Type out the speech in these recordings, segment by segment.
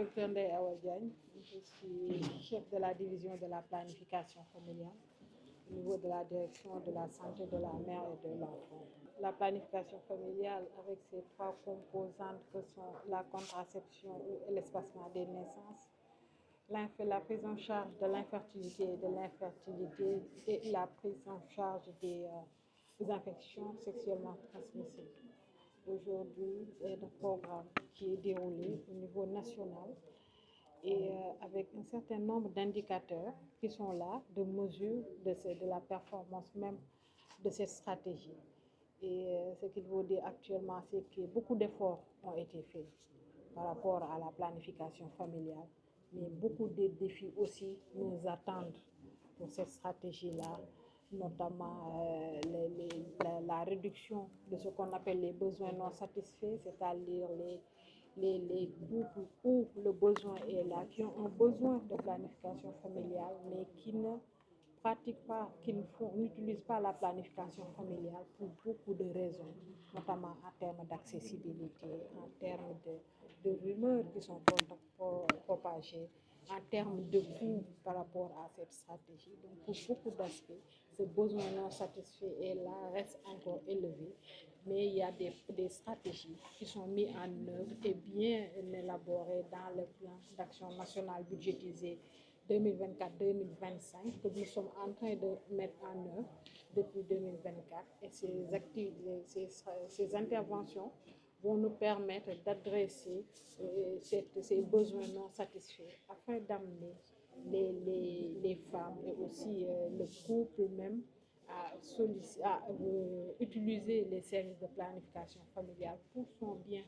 Docteur Ndeye Awa Diagne, je suis chef de la division de la planification familiale au niveau de la direction de la santé de la mère et de l'enfant. La planification familiale avec ses trois composantes que sont la contraception et l'espacement des naissances, la prise en charge de l'infertilité et la prise en charge des infections sexuellement transmissibles. Aujourd'hui, c'est un programme qui est déroulé au niveau national et avec un certain nombre d'indicateurs qui sont là, de mesure de la performance même de cette stratégie. Et ce qu'il faut dire actuellement, c'est que beaucoup d'efforts ont été faits par rapport à la planification familiale, mais beaucoup de défis aussi nous attendent pour cette stratégie-là, notamment la réduction de ce qu'on appelle les besoins non satisfaits, c'est-à-dire les couples où le besoin est là, qui ont un besoin de planification familiale, mais qui ne pratiquent pas, n'utilisent pas la planification familiale pour beaucoup de raisons, notamment en termes d'accessibilité, en termes de rumeurs qui sont propagées, en termes de coûts par rapport à cette stratégie. Donc, pour beaucoup d'aspects, ce besoin non satisfait est là, reste encore élevé, mais il y a des stratégies qui sont mises en œuvre et bien élaborées dans le plan d'action national budgétisé 2024-2025 que nous sommes en train de mettre en œuvre depuis 2024. Et ces interventions vont nous permettre d'adresser ces besoins non satisfaits afin d'amener les femmes et aussi le couple même à utiliser les services de planification familiale pour son bien,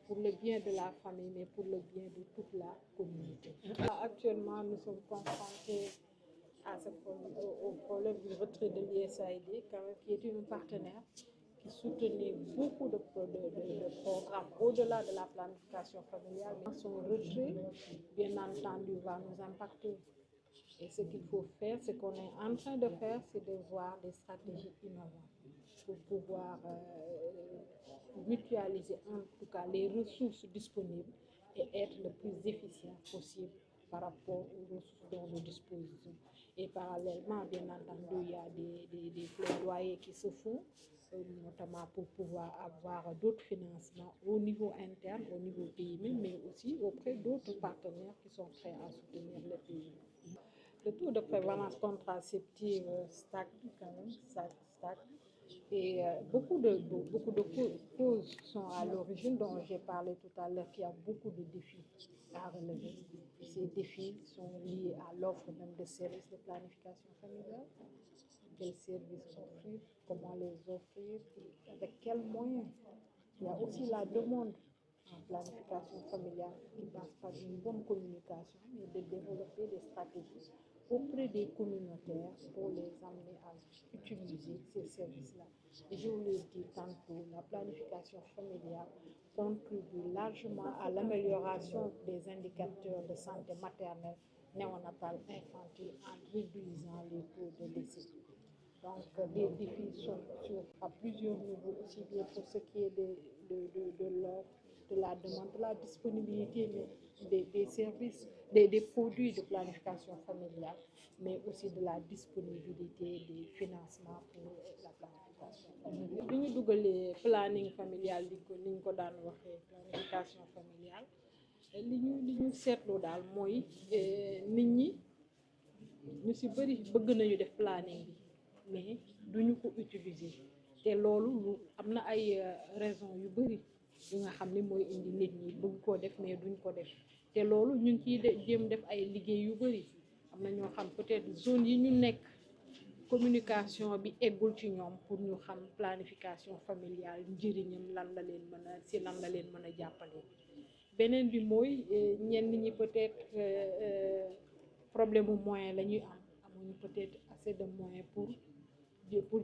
pour le bien de la famille, mais pour le bien de toute la communauté. Actuellement, nous sommes confrontés au problème du retrait de l'USAID, qui était un partenaire qui soutenait beaucoup de programmes au-delà de la planification familiale. Mais son retrait, bien entendu, va nous impacter. Et ce qu'il faut faire, ce qu'on est en train de faire, c'est de voir des stratégies innovantes pour pouvoir mutualiser en tout cas les ressources disponibles et être le plus efficient possible par rapport aux ressources dont nous disposons. Et parallèlement, bien entendu, il y a des plaidoyers qui se font, notamment pour pouvoir avoir d'autres financements au niveau interne, au niveau pays, mais aussi auprès d'autres partenaires qui sont prêts à soutenir les pays. Le taux de prévalence contraceptive stagne quand même, stagne. Et beaucoup de causes sont à l'origine, dont j'ai parlé tout à l'heure, qu'il y a beaucoup de défis à relever. Ces défis sont liés à l'offre même de services de planification familiale. Quels services offrir, comment les offrir, avec quels moyens. Il y a aussi la demande en planification familiale qui passe par une bonne communication, mais de développer des stratégies auprès des communautaires pour les amener à utiliser ces services-là. Et je vous l'ai dit tantôt, la planification familiale contribue largement à l'amélioration des indicateurs de santé maternelle, néonatale, infantile en réduisant les taux de décès. Donc, les défis sont à plusieurs niveaux, aussi bien pour ce qui est de l'offre, de la demande, de la disponibilité des services, des produits de planification familiale, mais aussi de la disponibilité des financements pour la planification familiale. Bi ñu dugalee planning familial ni ñu ko daan waxee planification familiale li ñu seetlu daal mooy nit ñi ñu ci bëri bëgg nañu def planning bi mais duñu ko utiliser te loolu lu am na ay raisons yu bëri yu nga xam ni mooy indi nit ñi bëgg koo def mais duñ ko def te loolu ñu ngi ciy jéem def ay liggéey yu bëri. Am na ñoo xam peut-être zone yi ñu nekk communication bi eggul ci ñoom pour ñu xam planification familiale njëriñam lan la leen mën a si lan la leen mën a jàppale. Beneen bi mooy ñenn ñi peut-être problème mu moyen la ñuy amuñu peut-être assez de moyens pour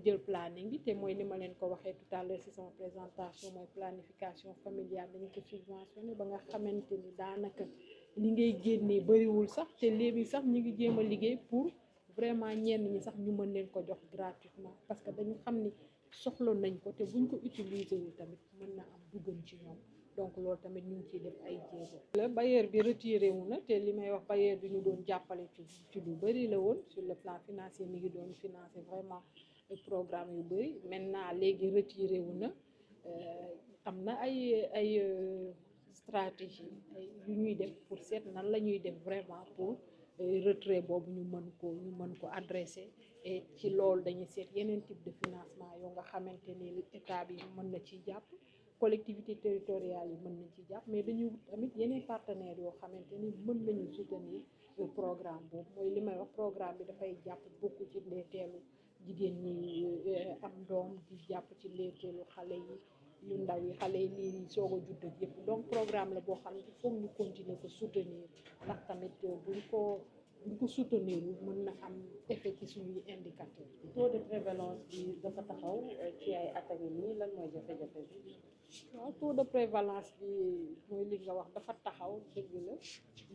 jël planning bi te mooy ni ma leen ko waxee tout à l'heure ci sama présentation mooy planification familiale dañu ko subventionné ba nga xamante ni daanaka li ngay génnee bariwul sax te léegi sax ñu ngi jéem a liggéey pour vraiment ñenn ñi sax ñu mën leen ko jox gratuitement parce que dañu xam ni soxla nañ ko te buñ ko utiliser wu tamit mën na am du gën ci ñoom donc loolu tamit ñu ngi ciy def ay jéego. la bailleur bi retiré wu na te li may wax bailleur bi ñu doon jàppale ci lu bëri la woon sur le plan financier mi ngi doon financer vraiment programme yu bëri maintenant léegi retiré wu na am na ay stratégie yu ñuy def pour seet nan la ñuy def vraiment pour retrait boobu ñu mën ko adressé et ci loolu dañuy seet yeneen type de financement yoo nga xamante ni état bi mën na ci jàpp collectivité territoriale yi mën nañ ci jàpp mais dañuy wut tamit yeneen partenaires yoo xamante ni mën nañu soutenir programme boobu mooy li may wax programme bi dafay jàpp beaucoup ci ndeeteelu jigéen ñi am doom di jàpp ci ndeeteelu xale yi yu ndaw yi xale yi lii soog a judd ak yëpp donc programme la boo xam ne foog ñu continuer ko soutenir ndax tamit buñ ko soutenir mën na am effet ci suñuy indicateur. taux de prévalence bi dafa taxaw ci ay attaques yi nii lan mooy jafe-jafe bi. waaw taux de prévalence bi mooy li nga wax dafa taxaw dëgg la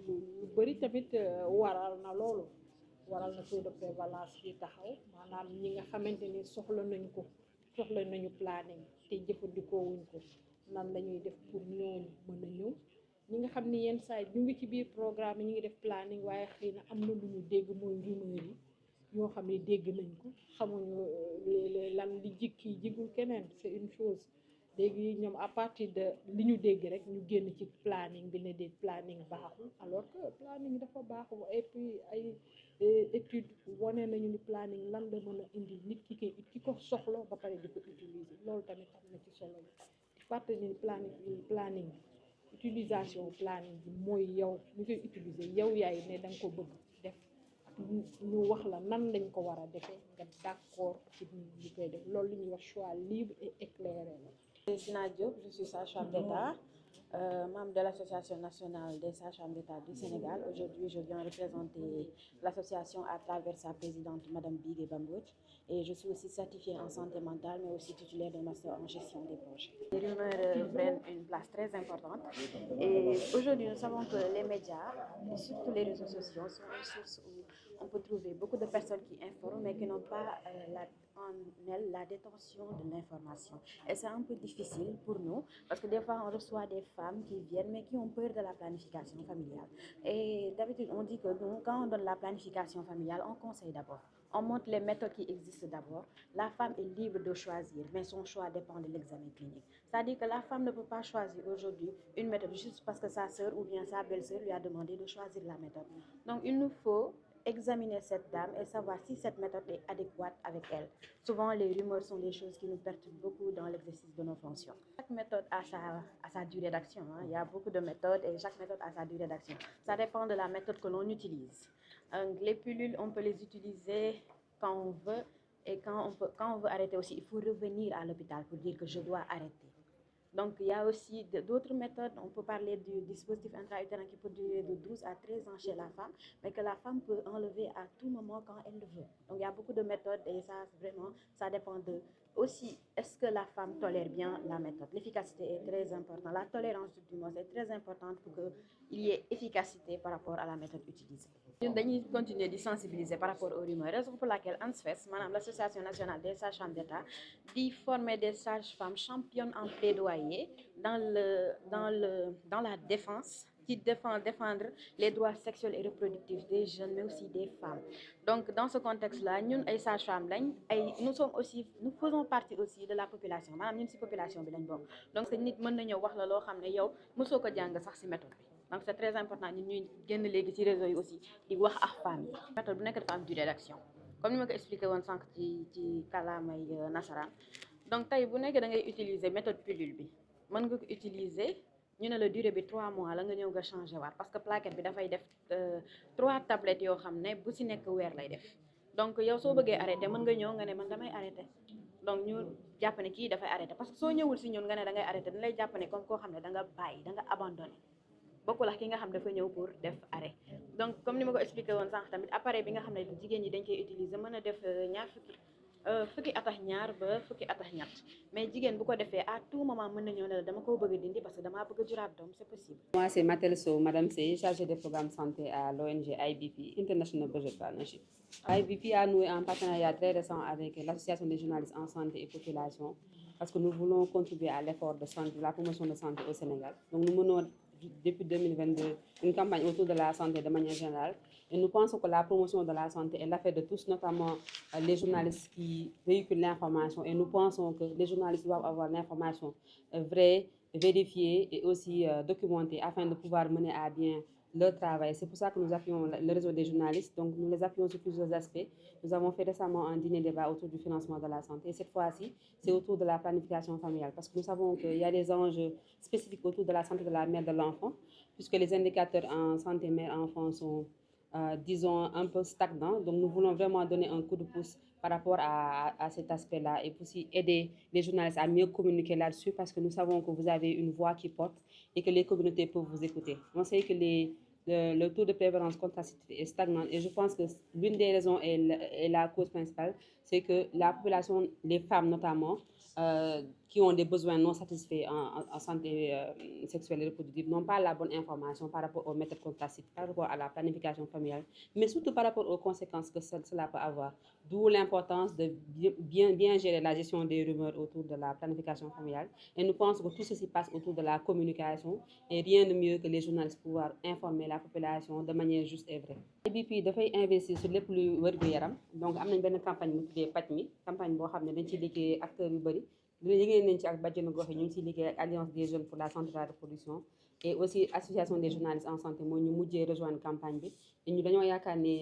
lu bëri tamit waral na loolu waral na taux de prévalence bi taxaw maanaam ñi nga xamante ni soxla nañu planning te jëfandikoo wuñ ko nan la ñuy def pour ñooñu mën a ñëw ñi nga xam ni yenn saa yi ñu ngi ci biir programme yi ñu ngi def planning waaye xëy na am na lu ñu dégg mooy rumeur yi ñoo xam ne dégg nañ ko xamuñu lan li jikki jigul keneen c'est une chose léegi ñoom à partir de li ñu dégg rek ñu génn ci planning bi ne déet planning baaxul alors que planning dafa baaxul et puis ay étude wane nañu ni planning lan la mën a indi nit ki ko soxla ba pare di ko utiliser loolu tamit am na ci solo bi di fàttali ni planning utilisation planning bi mooy yow ñu koy utiliser yow yaay ne da nga ko bëgg def ñu wax la nan lañ ko war a defee nga d'accord ci ñu koy def loolu li ñuy wax choix libre et éclairé la. Sina Diop, je suis sage-femme d'État, membre de l'Association nationale des sages-femmes d'État du Sénégal. Aujourd'hui, je viens représenter l'association à travers sa présidente, Madame Bigué Bambodj. Et je suis aussi certifiée en santé mentale, mais aussi titulaire d'un master en gestion des projets. Les rumeurs prennent une place très importante. Et aujourd'hui, nous savons que les médias, et surtout les réseaux sociaux, sont une source où on peut trouver beaucoup de personnes qui informent, mais qui n'ont pas en elles la détention de l'information. Et c'est un peu difficile pour nous, parce que des fois, on reçoit des femmes qui viennent, mais qui ont peur de la planification familiale. Et d'habitude, on dit que nous, quand on donne la planification familiale, on conseille d'abord. On montre les méthodes qui existent d'abord. La femme est libre de choisir, mais son choix dépend de l'examen clinique. C'est-à-dire que la femme ne peut pas choisir aujourd'hui une méthode juste parce que sa sœur ou bien sa belle-sœur lui a demandé de choisir la méthode. Donc, il nous faut examiner cette dame et savoir si cette méthode est adéquate avec elle. Souvent, les rumeurs sont des choses qui nous perturbent beaucoup dans l'exercice de nos fonctions. Chaque méthode a sa durée d'action. Il y a beaucoup de méthodes et chaque méthode a sa durée d'action. Ça dépend de la méthode que l'on utilise. Les pilules, on peut les utiliser quand on veut et quand on veut arrêter aussi, il faut revenir à l'hôpital pour dire que je dois arrêter. Donc, il y a aussi d'autres méthodes. On peut parler du dispositif intra-utérin qui peut durer de 12 à 13 ans chez la femme, mais que la femme peut enlever à tout moment quand elle le veut. Donc, il y a beaucoup de méthodes et ça, vraiment, ça dépend de... Aussi, est-ce que la femme tolère bien la méthode? L'efficacité est très importante. La tolérance du mot est très importante pour qu'il y ait efficacité par rapport à la méthode utilisée. Nous allons continuer de sensibiliser par rapport aux rumeurs, raison pour laquelle ANSFES, l'Association nationale des sages-femmes d'État, dit former des sages-femmes championnes en plaidoyer dans la défense, qui défendre les droits sexuels et reproductifs des jeunes, mais aussi des femmes. Donc, dans ce contexte-là, nous, les sages-femmes, nous faisons partie aussi de la population. Madame, nous, c'est la population. Donc, c'est nous qui wax la lo xamné yow musso ko jang sax ci méthode bi. Donc c'est très important ñun ñuy génn légui ci réseau yi aussi di wax ak femmes yi. Méthode bu nek dafa am durée d'action. Comme ni ma ko expliqué woon sànq ci kàllaamay nasaraan. Donc tey bu nekkee da ngay utiliser méthode pilule bi mën nga ko utiliser ñu ne la durée bi 3 mois la nga ñëw nga changé waat parce que plaquette bi dafay def 3 tablettes yoo xam ne bu ci nekk weer lay def. Donc yow soo bëggee arrêté mën nga ñëw nga ne man damay arrêté. Donc ñu jàpp ne kii dafay arrêté parce que soo ñëwul ci ñun nga ne da ngay arrêté dañ lay jàpp ne comme koo xam ne da nga bàyyi da nga abandonné. Bokkul ak ki nga xam dafa ñëw pour def arrêt. Donc comme ni ma ko expliqué woon sànq tamit appareil bi nga xam ne jigéen ñi dañ koy utiliser mën a def ñaar fukki at ak ñaar ba fukki at ak ñett mais jigéen bu ko defee à tout moment mën na ñëw ne la dama ko bëgg a dindi parce que damaa bëgg a juraat doom c'est possible. Moi c'est Matel Sow, Madame Sey, chargée des programmes santé à l'ONG IBP, International Budget Partnership. IBP a noué un partenariat très récent avec l'Association des journalistes en santé et population parce que nous voulons contribuer à l'effort de santé, de la promotion de santé au Sénégal. Donc nous menons depuis 2022 une campagne autour de la santé de manière générale. Et nous pensons que la promotion de la santé est l'affaire de tous, notamment les journalistes qui véhiculent l'information. Et nous pensons que les journalistes doivent avoir l'information vraie, vérifiée et aussi documentée afin de pouvoir mener à bien leur travail. C'est pour ça que nous appuyons le réseau des journalistes. Donc nous les appuyons sur plusieurs aspects. Nous avons fait récemment un dîner débat autour du financement de la santé. Et cette fois-ci, c'est autour de la planification familiale. Parce que nous savons qu'il y a des enjeux spécifiques autour de la santé de la mère et de l'enfant, puisque les indicateurs en santé mère-enfant sont, disons, un peu stagnants. Donc nous voulons vraiment donner un coup de pouce par rapport à cet aspect-là et aussi aider les journalistes à mieux communiquer là-dessus parce que nous savons que vous avez une voix qui porte et que les communautés peuvent vous écouter. On sait que le taux de prévalence contre la cécité est stagnant et je pense que l'une des raisons et la cause principale, c'est que la population, les femmes notamment, qui ont des besoins non satisfaits en santé sexuelle et reproductive, n'ont pas la bonne information par rapport aux méthodes contraceptives, par rapport à la planification familiale, mais surtout par rapport aux conséquences que cela peut avoir. D'où l'importance de bien gérer la gestion des rumeurs autour de la planification familiale. Et nous pensons que tout ceci passe autour de la communication et rien de mieux que les journalistes pouvoir informer la population de manière juste et vraie. IBP dafay investir sur lépp luy wér-gu-yaram donc am nañ benn campagne bu tuddee paj mi campagne boo xam ne dañ ciy liggéey acteurs yu bëri liggéey nañ ci ak bàjjenu gox yi ñu ngi ciy liggéey ak alliance des jeunes pour la santé de la reproduction et aussi association des journalistes en santé mooy ñu mujjee rejoindre campagne bi et ñu dañoo yaakaar ne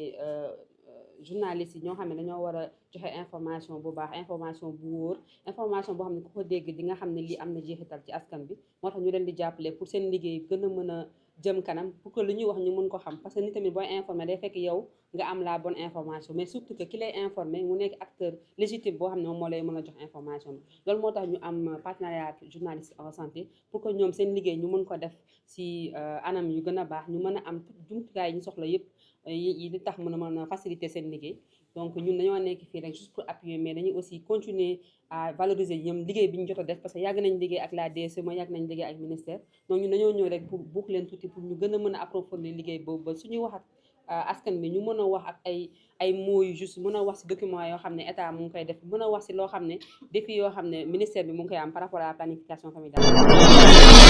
journalistes yi ñoo xam ne dañoo war a joxe information bu baax information bu wóor information boo xam ne ku ko dégg di nga xam ne lii am na jeexital ci askan bi moo tax ñu leen di jàppale pour seen liggéey gën a mën a jëm kanam pour que lu ñuy wax ñu mën ko xam parce que nit tamit booy informer day fekk yow nga am la bonne information mais surtout que ki lay informer mu nekk acteur légitime boo xam ne moom moo lay mën a jox information bi loolu moo tax ñu am partenariat journaliste en santé pour que ñoom seen liggéey ñu mën ko def si anam yu gën a baax ñu mën a am jumtukaay yi ñu soxla yëpp yi di tax mën a faciliter seen liggéey donc ñun dañoo nekk fii rek juste pour appuyer mais dañuy aussi continuer à valoriser ñoom liggéey bi ñu jot a def parce que yàgg nañ liggéey ak la DSE mooy yàgg nañ liggéey ak ministère donc ñun dañoo ñëw rek pour buux leen tuuti pour ñu gën a mën a approfondir liggéey boobu ba suñuy wax ak askan bi ñu mën a wax ak ay mots yu juste mën a wax si document yoo xam ne état mu ngi koy def mën a wax si loo xam ne défi yoo xam ne ministère bi mu ngi koy am par rapport à la planification familiale